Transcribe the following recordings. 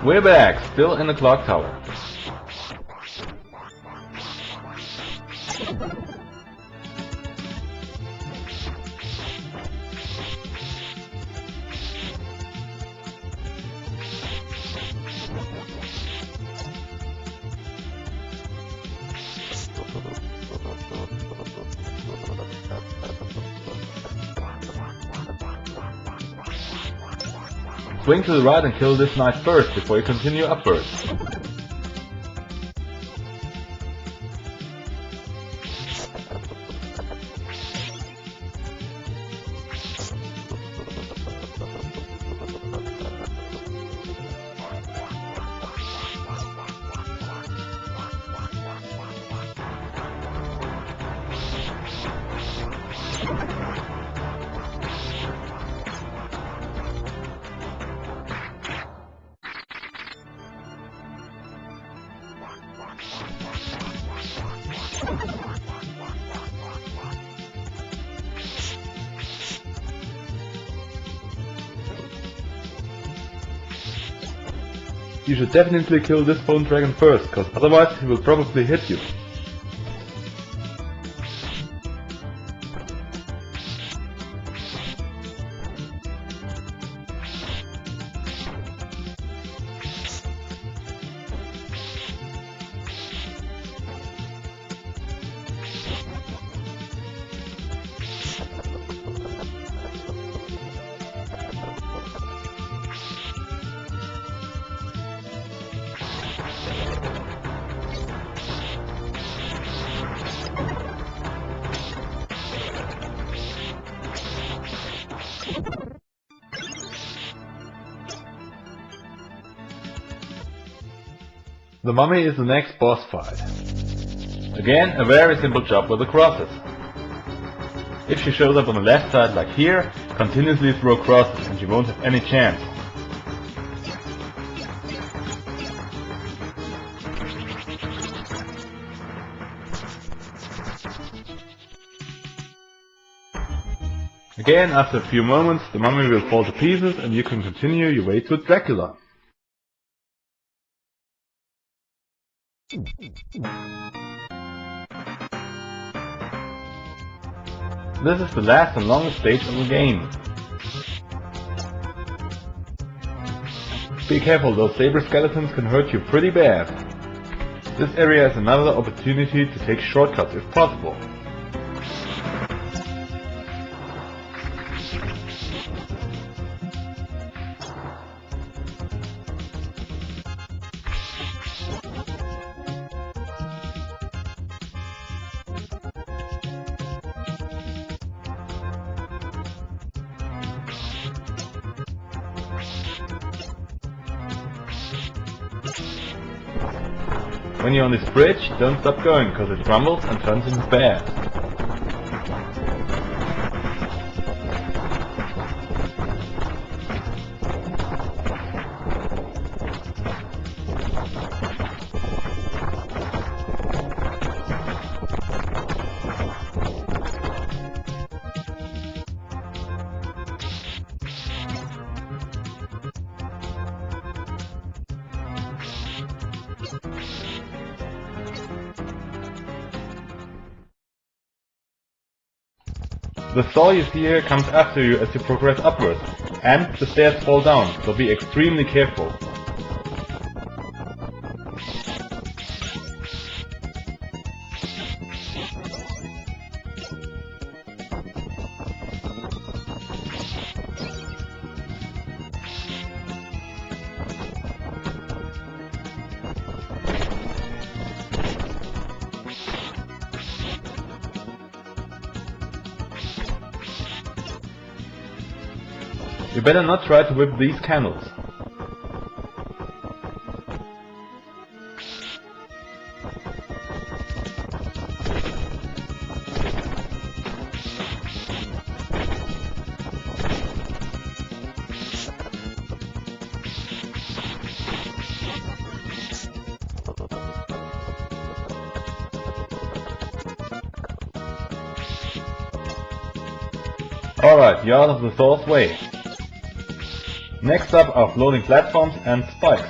We're back, still in the clock tower. Swing to the right and kill this knight first before you continue upwards. You should definitely kill this bone dragon first, cause otherwise he will probably hit you. The mummy is the next boss fight. Again, a very simple job with the crosses. If she shows up on the left side like here, continuously throw crosses and you won't have any chance. Again, after a few moments, the mummy will fall to pieces and you can continue your way to Dracula. This is the last and longest stage of the game. Be careful, those saber skeletons can hurt you pretty bad. This area is another opportunity to take shortcuts if possible. When you're on this bridge, don't stop going, cause it rumbles and turns into bad. The saw you see here comes after you as you progress upwards, and the stairs fall down, so be extremely careful. You better not try to whip these candles. Alright, you're out of the saw's way. Next up are floating platforms and spikes.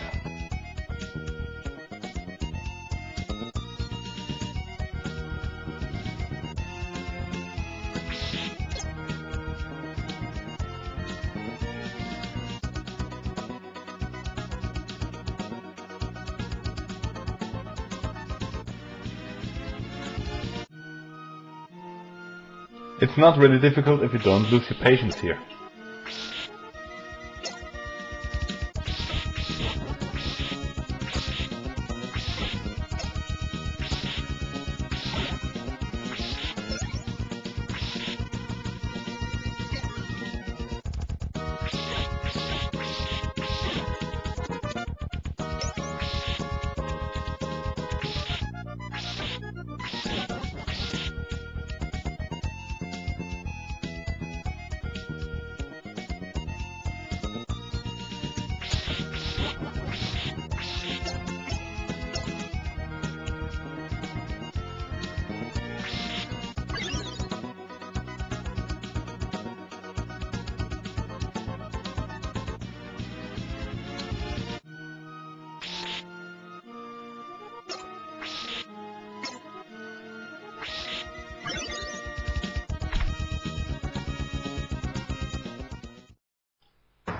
It's not really difficult if you don't lose your patience here.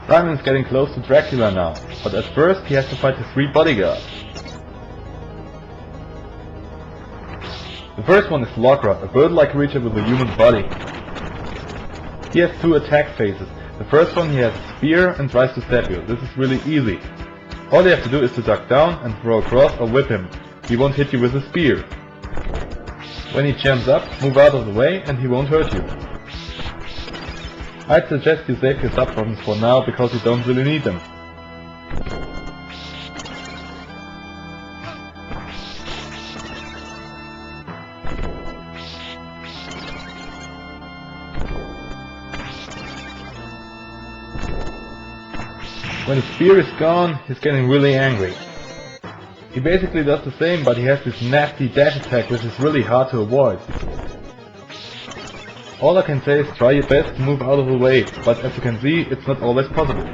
Simon's getting close to Dracula now, but at first he has to fight his 3 bodyguards. The first one is Logra, a bird-like creature with a human body. He has 2 attack phases. The first one he has a spear and tries to stab you. This is really easy. All you have to do is to duck down and throw across or whip him. He won't hit you with a spear. When he jumps up, move out of the way and he won't hurt you. I'd suggest you save your sub-weapons for now because you don't really need them. When his spear is gone, he's getting really angry. He basically does the same, but he has this nasty dash attack which is really hard to avoid. All I can say is try your best to move out of the way, but as you can see, it's not always possible.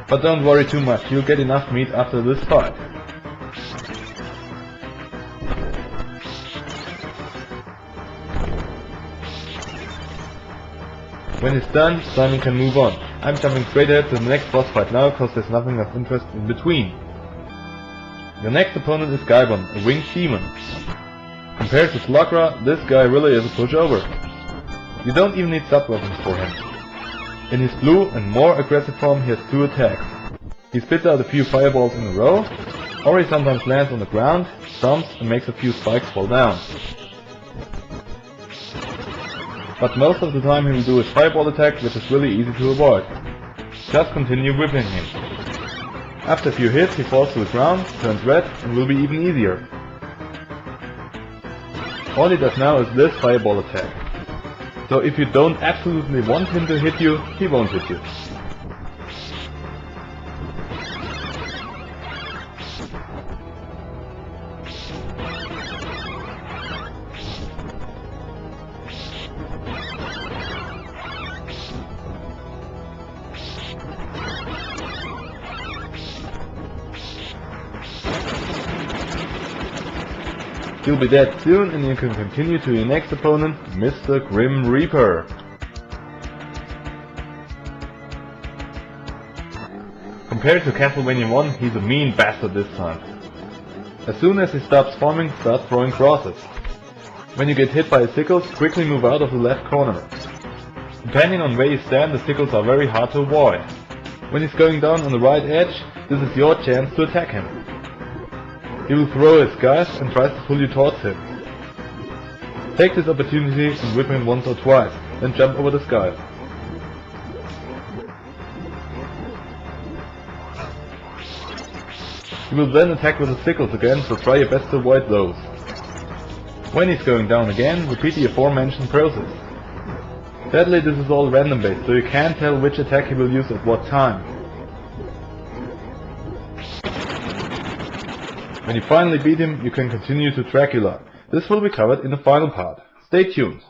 But don't worry too much, you'll get enough meat after this fight. When he's done, Simon can move on. I'm jumping straight ahead to the next boss fight now, cause there's nothing of interest in between. The next opponent is Gaibon, a winged demon. Compared to Slogra, this guy really is a pushover. You don't even need sub-weapons for him. In his blue and more aggressive form he has 2 attacks. He spits out a few fireballs in a row, or he sometimes lands on the ground, stomps and makes a few spikes fall down. But most of the time he will do his fireball attack, which is really easy to avoid. Just continue whipping him. After a few hits he falls to the ground, turns red and will be even easier. All he does now is this fireball attack. So if you don't absolutely want him to hit you, he won't hit you. You'll be dead soon and you can continue to your next opponent, Mr. Grim Reaper. Compared to Castlevania 1, he's a mean bastard this time. As soon as he stops farming, start throwing crosses. When you get hit by his sickles, quickly move out of the left corner. Depending on where you stand, the sickles are very hard to avoid. When he's going down on the right edge, this is your chance to attack him. He will throw his guys and tries to pull you towards him. Take this opportunity and whip him once or twice, then jump over the sky. He will then attack with the sickles again, so try your best to avoid those. When he's going down again, repeat the aforementioned process. Sadly this is all random based, so you can't tell which attack he will use at what time. When you finally beat him, you can continue to Dracula. This will be covered in the final part. Stay tuned!